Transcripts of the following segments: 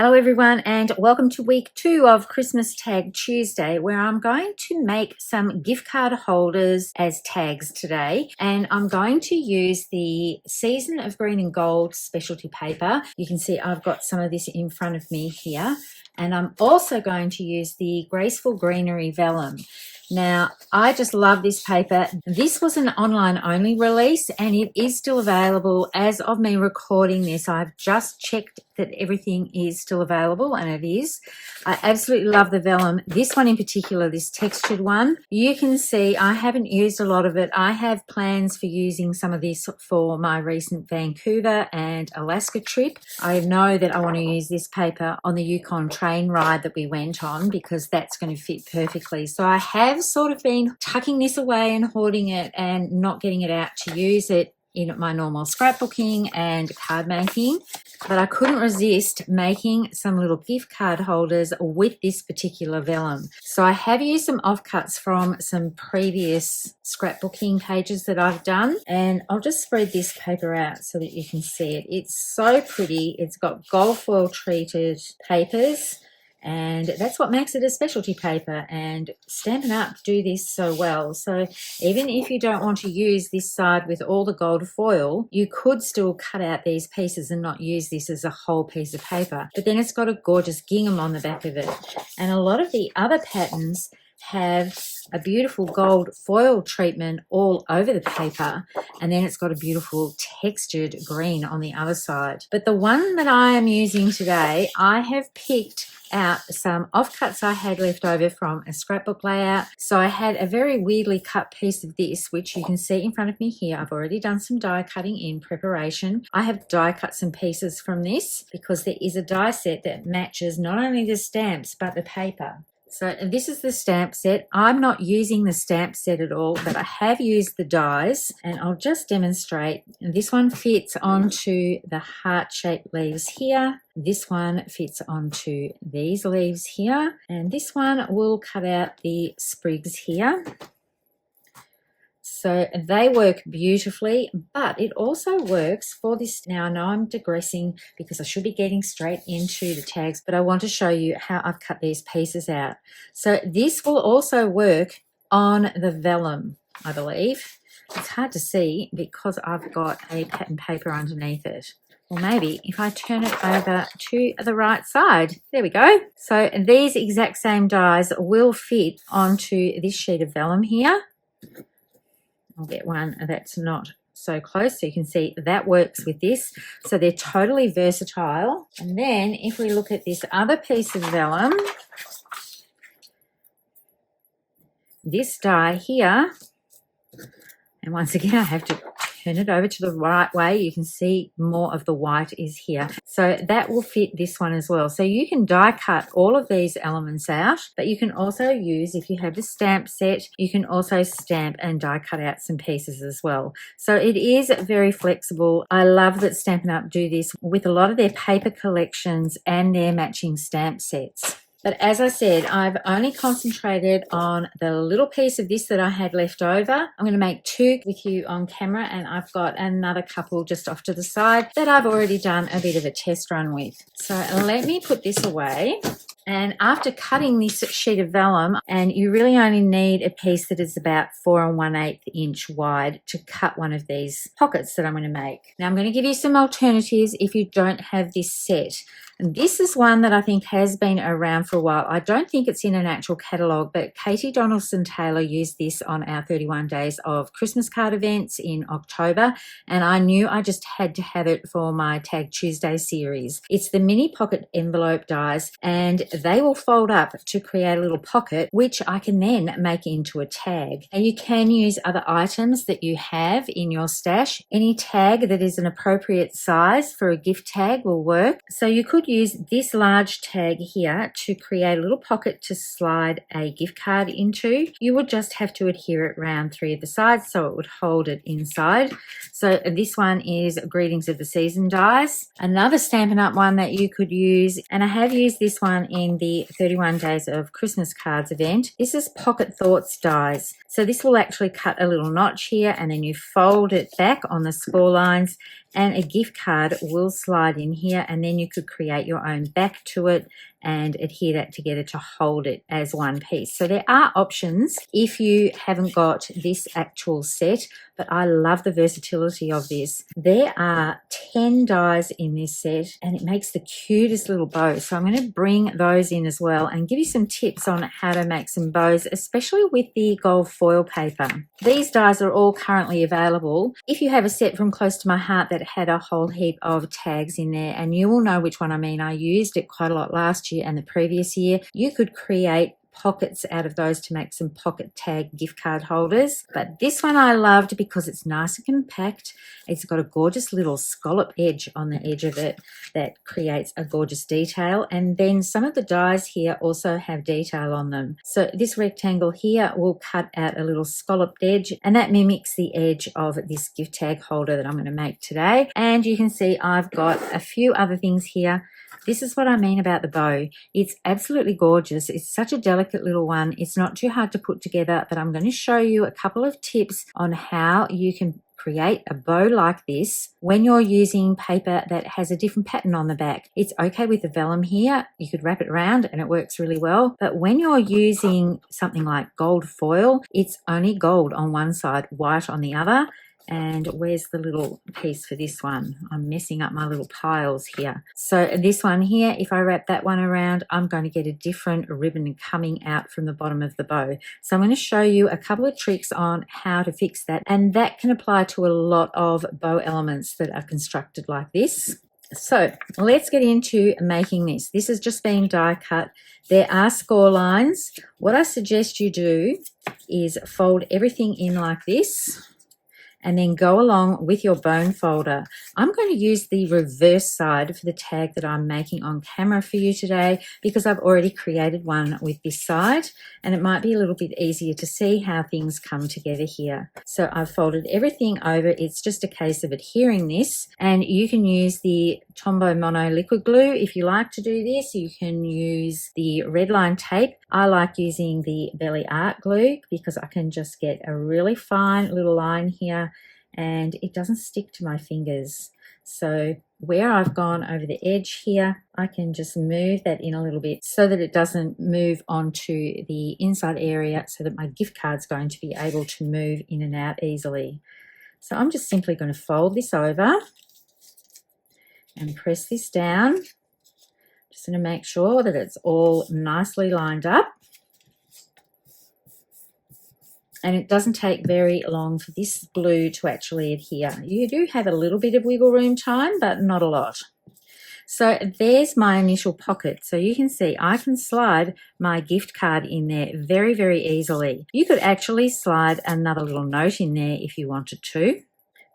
Hello everyone, and welcome to week 2 of Christmas Tag Tuesday, where I'm going to make some gift card holders as tags today. And I'm going to use the Season of Green and Gold specialty paper. You can see I've got some of this in front of me here. And I'm also going to use the Graceful Greenery vellum. Now, I just love this paper. This was an online only release and it is still available as of me recording this. I've just checked that everything is still available, and it is. I absolutely love the vellum. This one in particular, this textured one, you can see I haven't used a lot of it. I have plans for using some of this for my recent Vancouver and Alaska trip. I know that I want to use this paper on the Yukon train ride that we went on because that's going to fit perfectly. So I have sort of been tucking this away and hoarding it and not getting it out to use it in my normal scrapbooking and card making, but I couldn't resist making some little gift card holders with this particular vellum. So I have used some offcuts from some previous scrapbooking pages that I've done, and I'll just spread this paper out so that you can see it. It's so pretty. It's got gold foil treated papers, and that's what makes it a specialty paper, and Stampin' Up! Do this so well. So even if you don't want to use this side with all the gold foil, you could still cut out these pieces and not use this as a whole piece of paper. But then it's got a gorgeous gingham on the back of it. And a lot of the other patterns have a beautiful gold foil treatment all over the paper, and then it's got a beautiful textured green on the other side. But the one that I am using today, I have picked out some offcuts I had left over from a scrapbook layout. So I had a very weirdly cut piece of this, which you can see in front of me here. I've already done some die cutting in preparation. I have die cut some pieces from this because there is a die set that matches not only the stamps but the paper. So this is the stamp set. I'm not using the stamp set at all, but I have used the dies, and I'll just demonstrate. This one fits onto the heart-shaped leaves here. This one fits onto these leaves here, and this one will cut out the sprigs here. So they work beautifully, but it also works for this. Now, I know I'm digressing because I should be getting straight into the tags, but I want to show you how I've cut these pieces out. So this will also work on the vellum, I believe. It's hard to see because I've got a pattern paper underneath it. Or maybe if I turn it over to the right side, there we go. So these exact same dies will fit onto this sheet of vellum here. I'll get one that's not so close so you can see that works with this. So they're totally versatile. And then if we look at this other piece of vellum, this die here, and once again I have to turn it over to the right way. You can see more of the white is here. So that will fit this one as well. So you can die cut all of these elements out, but you can also use, if you have the stamp set, you can also stamp and die cut out some pieces as well. So it is very flexible. I love that Stampin' Up! Do this with a lot of their paper collections and their matching stamp sets. But as I said, I've only concentrated on the little piece of this that I had left over. I'm going to make 2 with you on camera, and I've got another couple just off to the side that I've already done a bit of a test run with. So let me put this away. And after cutting this sheet of vellum, and you really only need a piece that is about 4 1/8 inch wide to cut one of these pockets that I'm going to make. Now I'm going to give you some alternatives if you don't have this set. And this is one that I think has been around for a while. I don't think it's in an actual catalogue, but Katie Donaldson-Taylor used this on our 31 days of Christmas card events in October, and I knew I just had to have it for my Tag Tuesday series. It's the mini pocket envelope dies, and they will fold up to create a little pocket, which I can then make into a tag. And you can use other items that you have in your stash. Any tag that is an appropriate size for a gift tag will work. So you could use this large tag here to create a little pocket to slide a gift card into. You would just have to adhere it around 3 of the sides so it would hold it inside. So this one is Greetings of the Season dies. Another Stampin' Up! One that you could use, and I have used this one in the 31 days of Christmas cards event. This is Pocket Thoughts dies. So this will actually cut a little notch here, and then you fold it back on the score lines, and a gift card will slide in here, and then you could create your own back to it and adhere that together to hold it as one piece. So there are options if you haven't got this actual set, but I love the versatility of this. There are 10 dies in this set, and it makes the cutest little bow. So I'm going to bring those in as well and give you some tips on how to make some bows, especially with the gold foil paper. These dies are all currently available. If you have a set from Close to My Heart that had a whole heap of tags in there, and you will know which one I mean, I used it quite a lot last year and the previous year, you could create pockets out of those to make some pocket tag gift card holders. But this one I loved because it's nice and compact. It's got a gorgeous little scallop edge on the edge of it that creates a gorgeous detail, and then some of the dies here also have detail on them. So this rectangle here will cut out a little scalloped edge, and that mimics the edge of this gift tag holder that I'm going to make today. And you can see I've got a few other things here. This is what I mean about the bow. It's absolutely gorgeous. It's such a delicate little one. It's not too hard to put together, but I'm going to show you a couple of tips on how you can create a bow like this when you're using paper that has a different pattern on the back. It's okay with the vellum here. You could wrap it around and it works really well. But when you're using something like gold foil, it's only gold on one side, white on the other. And where's the little piece for this one? I'm messing up my little piles here. So this one here, if I wrap that one around, I'm going to get a different ribbon coming out from the bottom of the bow. So I'm going to show you a couple of tricks on how to fix that. And that can apply to a lot of bow elements that are constructed like this. So let's get into making this. This has just been die cut. There are score lines. What I suggest you do is fold everything in like this, and then go along with your bone folder. I'm going to use the reverse side for the tag that I'm making on camera for you today, because I've already created one with this side, and it might be a little bit easier to see how things come together here. So I've folded everything over. It's just a case of adhering this, and you can use the Tombow Mono liquid glue if you like to do this. You can use the red line tape. I like using the Belly Art glue because I can just get a really fine little line here, and it doesn't stick to my fingers. So where I've gone over the edge here, I can just move that in a little bit so that it doesn't move onto the inside area, so that my gift card's going to be able to move in and out easily. So I'm just simply going to fold this over and press this down. Just going to make sure that it's all nicely lined up. And it doesn't take very long for this glue to actually adhere. You do have a little bit of wiggle room time, but not a lot. So there's my initial pocket. So you can see I can slide my gift card in there very, very easily. You could actually slide another little note in there if you wanted to.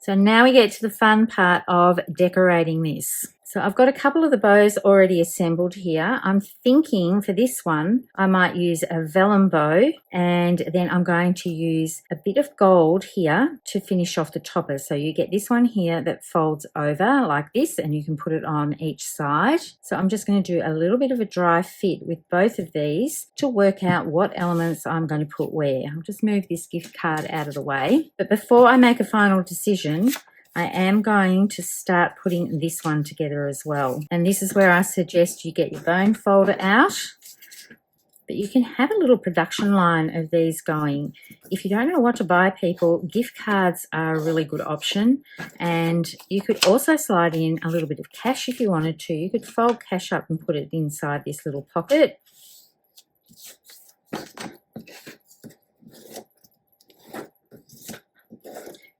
So now we get to the fun part of decorating this. So I've got a couple of the bows already assembled here. I'm thinking for this one, I might use a vellum bow, and then I'm going to use a bit of gold here to finish off the topper. So you get this one here that folds over like this, and you can put it on each side. So I'm just going to do a little bit of a dry fit with both of these to work out what elements I'm going to put where. I'll just move this gift card out of the way. But before I make a final decision, I am going to start putting this one together as well. And this is where I suggest you get your bone folder out. But you can have a little production line of these going. If you don't know what to buy people, gift cards are a really good option. And you could also slide in a little bit of cash if you wanted to. You could fold cash up and put it inside this little pocket.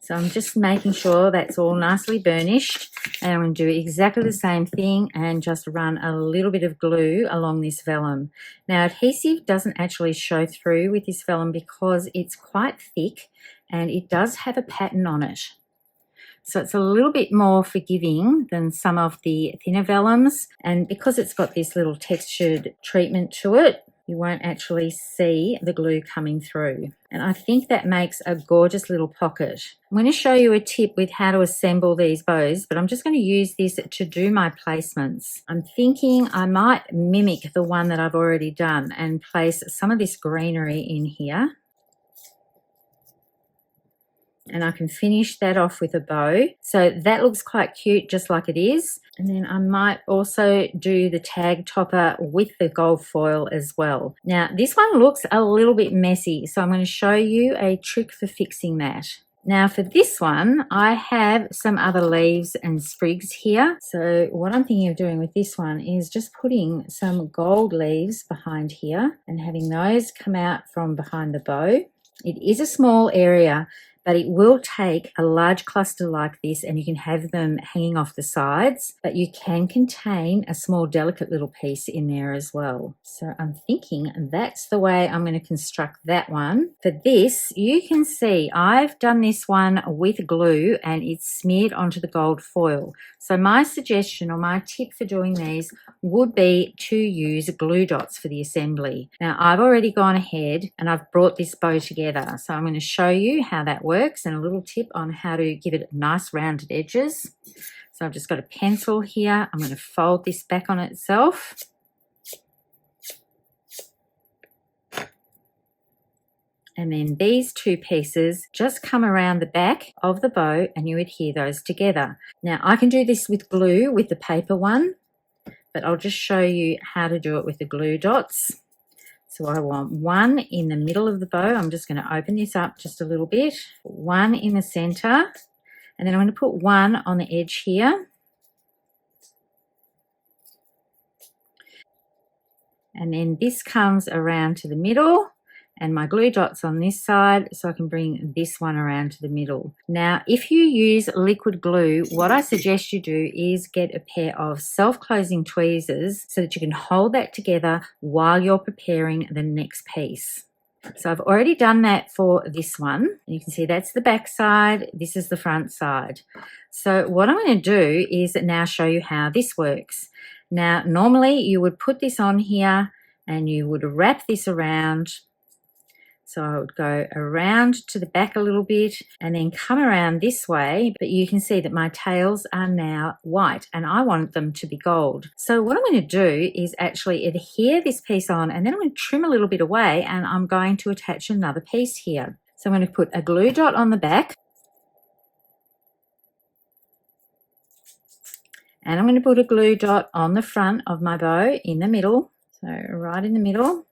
So I'm just making sure that's all nicely burnished, and I'm going to do exactly the same thing and just run a little bit of glue along this vellum. Now adhesive doesn't actually show through with this vellum because it's quite thick and it does have a pattern on it. So it's a little bit more forgiving than some of the thinner vellums, and because it's got this little textured treatment to it, you won't actually see the glue coming through. And I think that makes a gorgeous little pocket. I'm going to show you a tip with how to assemble these bows, but I'm just going to use this to do my placements. I'm thinking I might mimic the one that I've already done and place some of this greenery in here. and I can finish that off with a bow. So that looks quite cute just like it is. And then I might also do the tag topper with the gold foil as well. Now this one looks a little bit messy, so I'm going to show you a trick for fixing that. Now for this one, I have some other leaves and sprigs here. So what I'm thinking of doing with this one is just putting some gold leaves behind here and having those come out from behind the bow. It is a small area, but it will take a large cluster like this, and you can have them hanging off the sides, but you can contain a small delicate little piece in there as well. So I'm thinking that's the way I'm going to construct that one. For this, you can see I've done this one with glue and it's smeared onto the gold foil. So my suggestion or my tip for doing these would be to use glue dots for the assembly. Now I've already gone ahead and I've brought this bow together, so I'm going to show you how that works and a little tip on how to give it nice rounded edges. So I've just got a pencil here. I'm going to fold this back on itself. And then these two pieces just come around the back of the bow and you adhere those together. Now I can do this with glue with the paper one, but I'll just show you how to do it with the glue dots. So I want one in the middle of the bow. I'm just going to open this up just a little bit. One in the center, and then I'm going to put one on the edge here. And then this comes around to the middle, and my glue dot's on this side, so I can bring this one around to the middle. Now, if you use liquid glue, what I suggest you do is get a pair of self-closing tweezers so that you can hold that together while you're preparing the next piece. So I've already done that for this one. You can see that's the back side, this is the front side. So what I'm going to do is now show you how this works. Now, normally you would put this on here and you would wrap this around. So I would go around to the back a little bit and then come around this way, but you can see that my tails are now white and I want them to be gold. So what I'm going to do is actually adhere this piece on, and then I'm going to trim a little bit away and I'm going to attach another piece here. So I'm going to put a glue dot on the back, and I'm going to put a glue dot on the front of my bow in the middle, so right in the middle.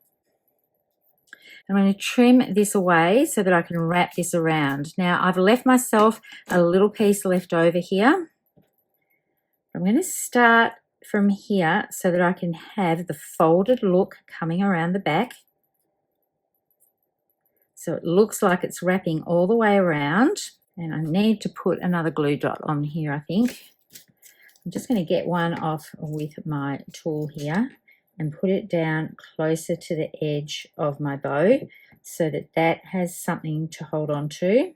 I'm going to trim this away so that I can wrap this around. Now I've left myself a little piece left over here. I'm going to start from here so that I can have the folded look coming around the back. So it looks like it's wrapping all the way around, and I need to put another glue dot on here, I think. I'm just going to get one off with my tool here and put it down closer to the edge of my bow so that that has something to hold on to.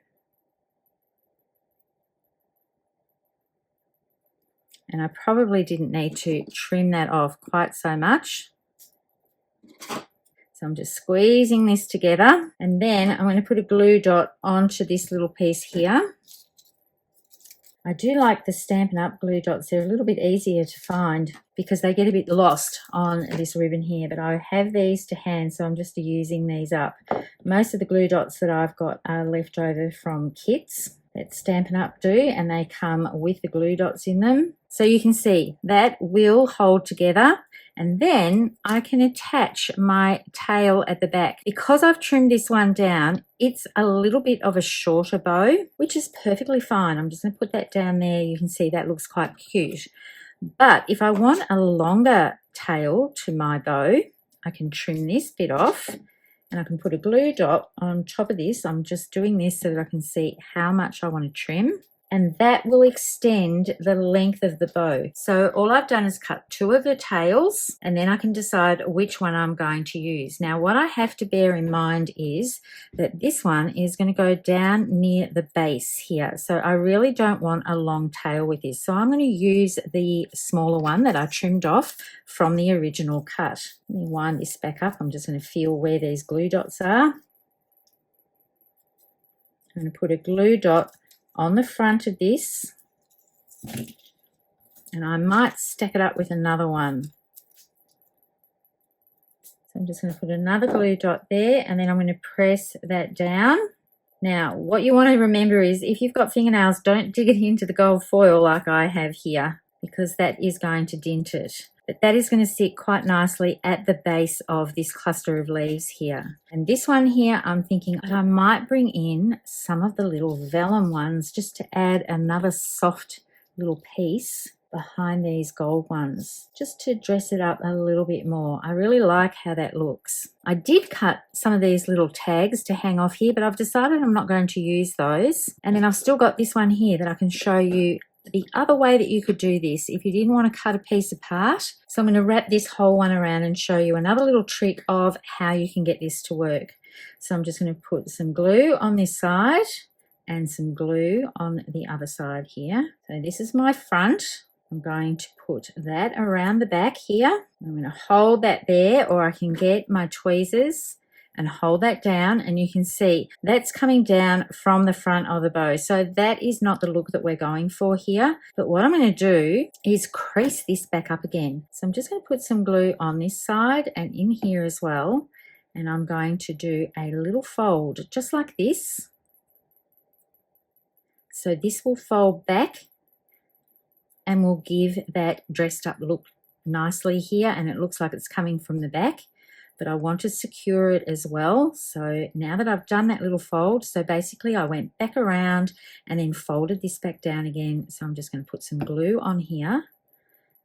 And I probably didn't need to trim that off quite so much. So I'm just squeezing this together, and then I'm going to put a glue dot onto this little piece here. I do like the Stampin' Up! Glue dots. They're a little bit easier to find because they get a bit lost on this ribbon here, but I have these to hand, so I'm just using these up. Most of the glue dots that I've got are left over from kits that Stampin' Up! Do, and they come with the glue dots in them. So you can see that will hold together, and then I can attach my tail at the back. Because I've trimmed this one down, it's a little bit of a shorter bow, which is perfectly fine. I'm just going to put that down there. You can see that looks quite cute. But if I want a longer tail to my bow, I can trim this bit off and I can put a glue dot on top of this. I'm just doing this so that I can see how much I want to trim, and that will extend the length of the bow. So all I've done is cut two of the tails, and then I can decide which one I'm going to use. Now what I have to bear in mind is that this one is going to go down near the base here. So I really don't want a long tail with this. So I'm going to use the smaller one that I trimmed off from the original cut. Let me wind this back up. I'm just going to feel where these glue dots are. I'm going to put a glue dot on the front of this, and I might stack it up with another one. So I'm just going to put another glue dot there, and then I'm going to press that down, Now, what you want to remember is if you've got fingernails, don't dig it into the gold foil like I have here, because that is going to dent it. But that is going to sit quite nicely at the base of this cluster of leaves here. And this one here, I'm thinking I might bring in some of the little vellum ones just to add another soft little piece behind these gold ones, just to dress it up a little bit more. I really like how that looks. I did cut some of these little tags to hang off here, but I've decided I'm not going to use those. And then I've still got this one here that I can show you the other way that you could do this if you didn't want to cut a piece apart. So I'm going to wrap this whole one around and show you another little trick of how you can get this to work. So I'm just going to put some glue on this side and some glue on the other side here. So this is my front. I'm going to put that around the back here. I'm going to hold that there, or I can get my tweezers and hold that down, and you can see that's coming down from the front of the bow. So that is not the look that we're going for here. But what I'm going to do is crease this back up again. So I'm just going to put some glue on this side and in here as well. And I'm going to do a little fold just like this. So this will fold back and will give that dressed up look nicely here, and it looks like it's coming from the back, but I want to secure it as well. So now that I've done that little fold, so basically I went back around and then folded this back down again. So I'm just going to put some glue on here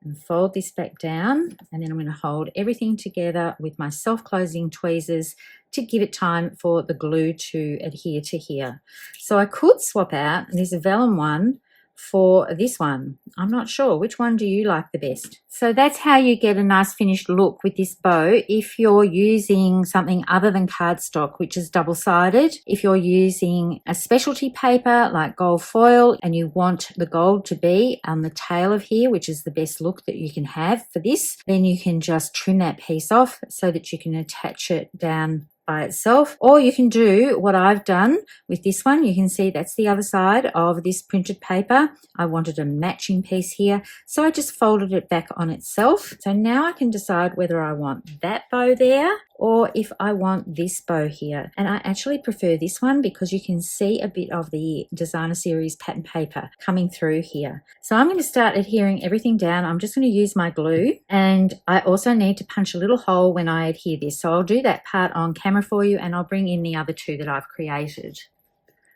and fold this back down, and then I'm going to hold everything together with my self-closing tweezers to give it time for the glue to adhere to here. So I could swap out this vellum one for this one. I'm not sure. Which one do you like the best? So that's how you get a nice finished look with this bow if you're using something other than cardstock, which is double-sided. If you're using a specialty paper like gold foil and you want the gold to be on the tail of here, which is the best look that you can have for this, then you can just trim that piece off so that you can attach it down by itself, or you can do what I've done with this one. You can see that's the other side of this printed paper. I wanted a matching piece here, so I just folded it back on itself. So now I can decide whether I want that bow there or if I want this bow here. And I actually prefer this one because you can see a bit of the designer series pattern paper coming through here. So I'm going to start adhering everything down. I'm just going to use my glue, and I also need to punch a little hole when I adhere this. So I'll do that part on camera for you, and I'll bring in the other two that I've created.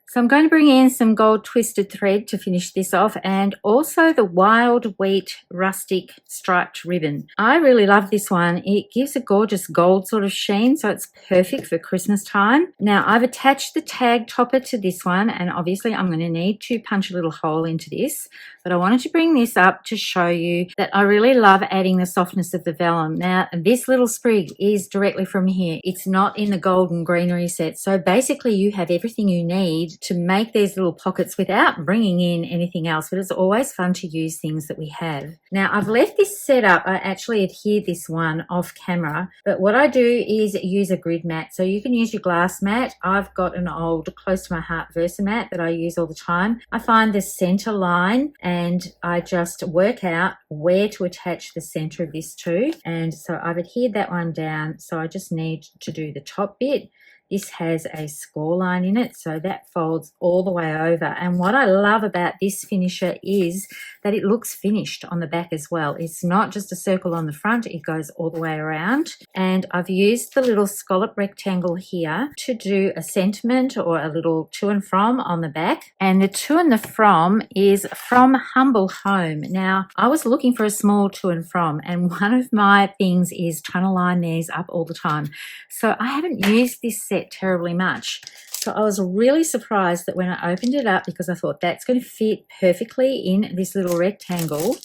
So I'm going to bring in some gold twisted thread to finish this off, and also the wild wheat rustic striped ribbon. I really love this one. It gives a gorgeous gold sort of sheen, so it's perfect for Christmas time. Now I've attached the tag topper to this one, and obviously I'm going to need to punch a little hole into this, but I wanted to bring this up to show you that I really love adding the softness of the vellum. Now this little sprig is directly from here. It's not in the golden greenery set, so basically you have everything you need to make these little pockets without bringing in anything else, but it's always fun to use things that we have. Now I've left this set up. I actually adhered this one off camera, but what I do is use a grid mat. So you can use your glass mat. I've got an old close to my heart Versa mat that I use all the time. I find the center line and I just work out where to attach the center of this to, and so I've adhered that one down. So I just need to do the top bit. This has a score line in it, so that folds all the way over. And what I love about this finisher is that it looks finished on the back as well. It's not just a circle on the front, it goes all the way around. And I've used the little scallop rectangle here to do a sentiment or a little to and from on the back. And the to and the from is from Humble Home. Now, I was looking for a small to and from, and one of my things is trying to line these up all the time. So I haven't used this set terribly much. So I was really surprised that when I opened it up, because I thought that's going to fit perfectly in this little rectangle.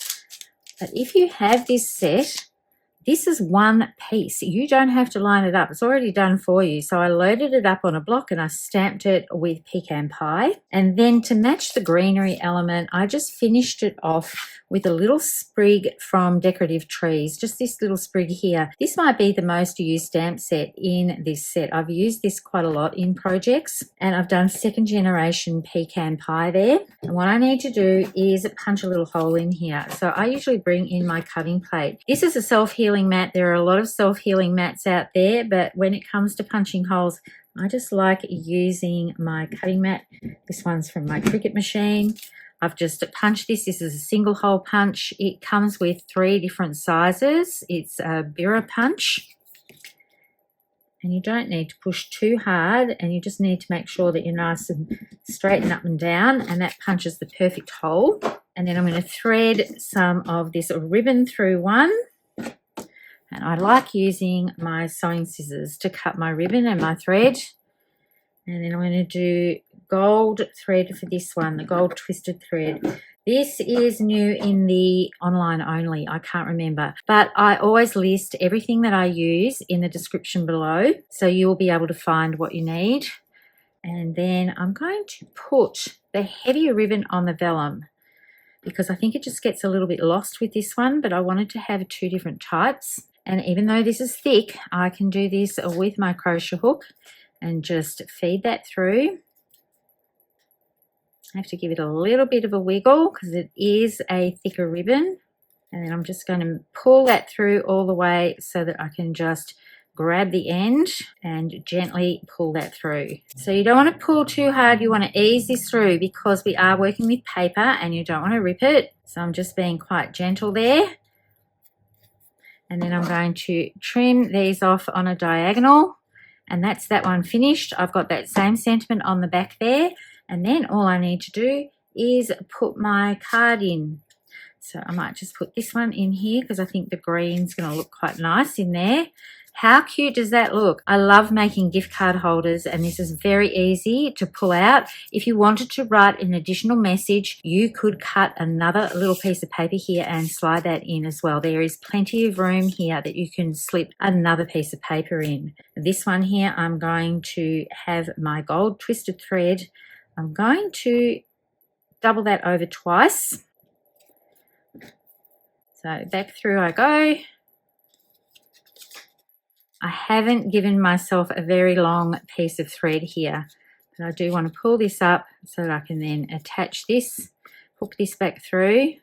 But if you have this set, this is one piece. You don't have to line it up. It's already done for you. So I loaded it up on a block and I stamped it with pecan pie. And then to match the greenery element, I just finished it off with a little sprig from Decorative Trees, just this little sprig here. This might be the most used stamp set in this set. I've used this quite a lot in projects, and I've done second generation pecan pie there. And what I need to do is punch a little hole in here. So I usually bring in my cutting plate. This is a self-healing mat. There are a lot of self-healing mats out there, but when it comes to punching holes, I just like using my cutting mat. This one's from my Cricut machine. I've just punched this. This is a single hole punch. It comes with 3 different sizes. It's a Bira punch. And you don't need to push too hard, and you just need to make sure that you're nice and straight and up and down, and that punches the perfect hole. And then I'm going to thread some of this ribbon through one. And I like using my sewing scissors to cut my ribbon and my thread. And then I'm going to do gold thread for this one, the gold twisted thread. This is new in the online only, I can't remember. But I always list everything that I use in the description below, so you'll be able to find what you need. And then I'm going to put the heavier ribbon on the vellum, because I think it just gets a little bit lost with this one, but I wanted to have 2 different types. And even though this is thick, I can do this with my crochet hook and just feed that through. I have to give it a little bit of a wiggle because it is a thicker ribbon. And then I'm just going to pull that through all the way so that I can just grab the end and gently pull that through. So you don't want to pull too hard, you want to ease this through because we are working with paper and you don't want to rip it. So I'm just being quite gentle there. And then I'm going to trim these off on a diagonal, and that's that one finished. I've got that same sentiment on the back there, and then all I need to do is put my card in. So I might just put this one in here because I think the green's going to look quite nice in there. How cute does that look? I love making gift card holders, and this is very easy to pull out. If you wanted to write an additional message, you could cut another little piece of paper here and slide that in as well. There is plenty of room here that you can slip another piece of paper in. This one here, I'm going to have my gold twisted thread. I'm going to double that over twice. So back through I go. I haven't given myself a very long piece of thread here, but I do want to pull this up so that I can then attach this, hook this back through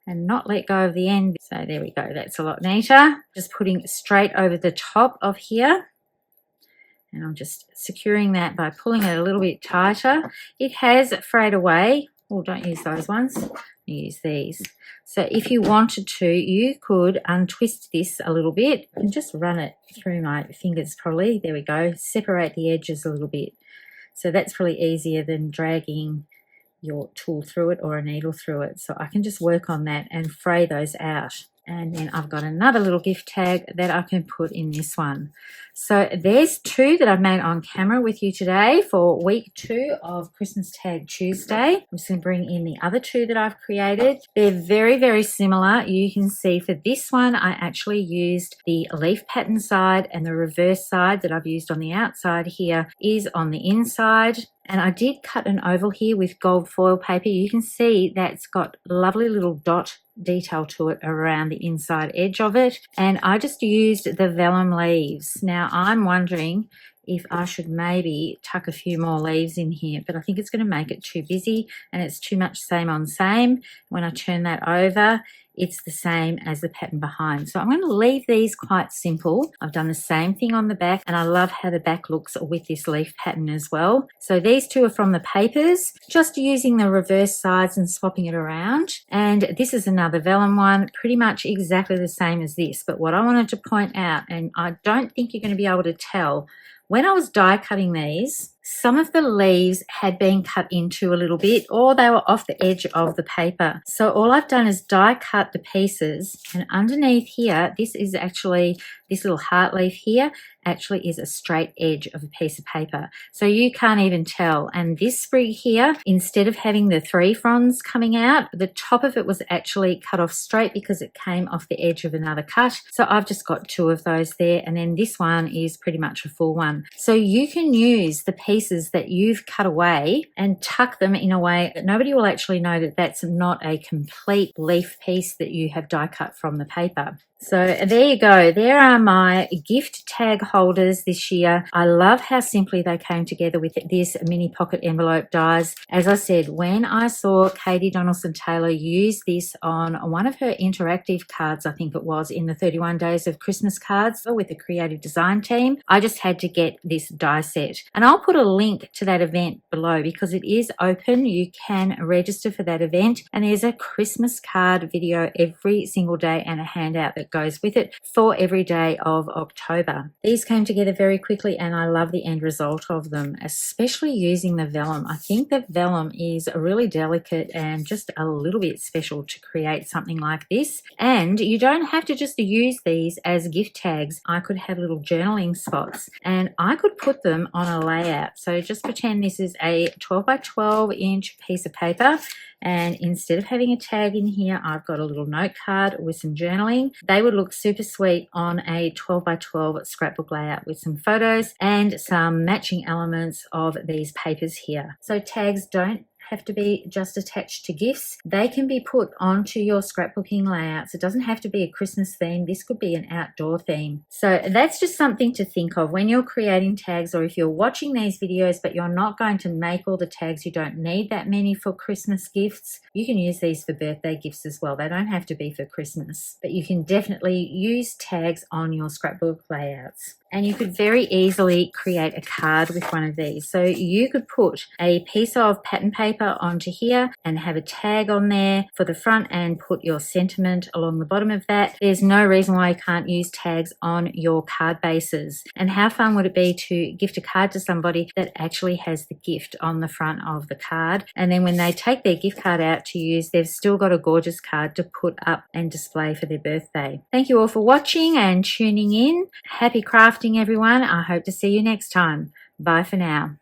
and not let go of the end. So there we go, that's a lot neater. Just putting straight over the top of here, and I'm just securing that by pulling it a little bit tighter. It has frayed away. Oh, don't use those ones, use these. So if you wanted to, you could untwist this a little bit and just run it through my fingers probably. There we go, separate the edges a little bit. So that's probably easier than dragging your tool through it or a needle through it. So I can just work on that and fray those out. And then I've got another little gift tag that I can put in this one. So there's 2 that I've made on camera with you today for week 2 of Christmas Tag Tuesday. I'm just going to bring in the other 2 that I've created. They're very, very similar. You can see for this one, I actually used the leaf pattern side, and the reverse side that I've used on the outside here is on the inside. And I did cut an oval here with gold foil paper. You can see that's got lovely little dot detail to it around the inside edge of it. And I just used the vellum leaves. Now I'm wondering if I should maybe tuck a few more leaves in here, but I think it's going to make it too busy and it's too much same on same. When I turn that over, it's the same as the pattern behind. So I'm going to leave these quite simple. I've done the same thing on the back, and I love how the back looks with this leaf pattern as well. So these 2 are from the papers, just using the reverse sides and swapping it around. And this is another vellum one, pretty much exactly the same as this. But what I wanted to point out, and I don't think you're going to be able to tell, when I was die cutting these, some of the leaves had been cut into a little bit, or they were off the edge of the paper. So all I've done is die cut the pieces, and underneath here, this is actually, this little heart leaf here actually is a straight edge of a piece of paper. So you can't even tell. And this sprig here, instead of having the 3 fronds coming out, the top of it was actually cut off straight because it came off the edge of another cut. So I've just got 2 of those there, and then this one is pretty much a full one. So you can use the pieces that you've cut away and tuck them in a way that nobody will actually know that that's not a complete leaf piece that you have die cut from the paper. So there you go. There are my gift tag holders this year. I love how simply they came together with this mini pocket envelope dies. As I said, when I saw Katie Donaldson-Taylor use this on one of her interactive cards, I think it was, in the 31 Days of Christmas cards with the creative design team, I just had to get this die set. And I'll put a link to that event below because it is open. You can register for that event, and there's a Christmas card video every single day and a handout that goes with it for every day of October. These came together very quickly and I love the end result of them, especially using the vellum. I think the vellum is really delicate and just a little bit special to create something like this. And you don't have to just use these as gift tags. I could have little journaling spots and I could put them on a layout. So just pretend this is a 12 by 12 inch piece of paper, and instead of having a tag in here, I've got a little note card with some journaling. They would look super sweet on a 12 by 12 scrapbook layout with some photos and some matching elements of these papers here. So tags don't have to be just attached to gifts. They can be put onto your scrapbooking layouts. It doesn't have to be a Christmas theme. This could be an outdoor theme. So that's just something to think of when you're creating tags, or if you're watching these videos but you're not going to make all the tags, you don't need that many for Christmas gifts. You can use these for birthday gifts as well. They don't have to be for Christmas, but you can definitely use tags on your scrapbook layouts. And you could very easily create a card with one of these. So you could put a piece of pattern paper onto here and have a tag on there for the front and put your sentiment along the bottom of that. There's no reason why you can't use tags on your card bases. And how fun would it be to gift a card to somebody that actually has the gift on the front of the card? And then when they take their gift card out to use, they've still got a gorgeous card to put up and display for their birthday. Thank you all for watching and tuning in. Happy crafting, everyone. I hope to see you next time. Bye for now.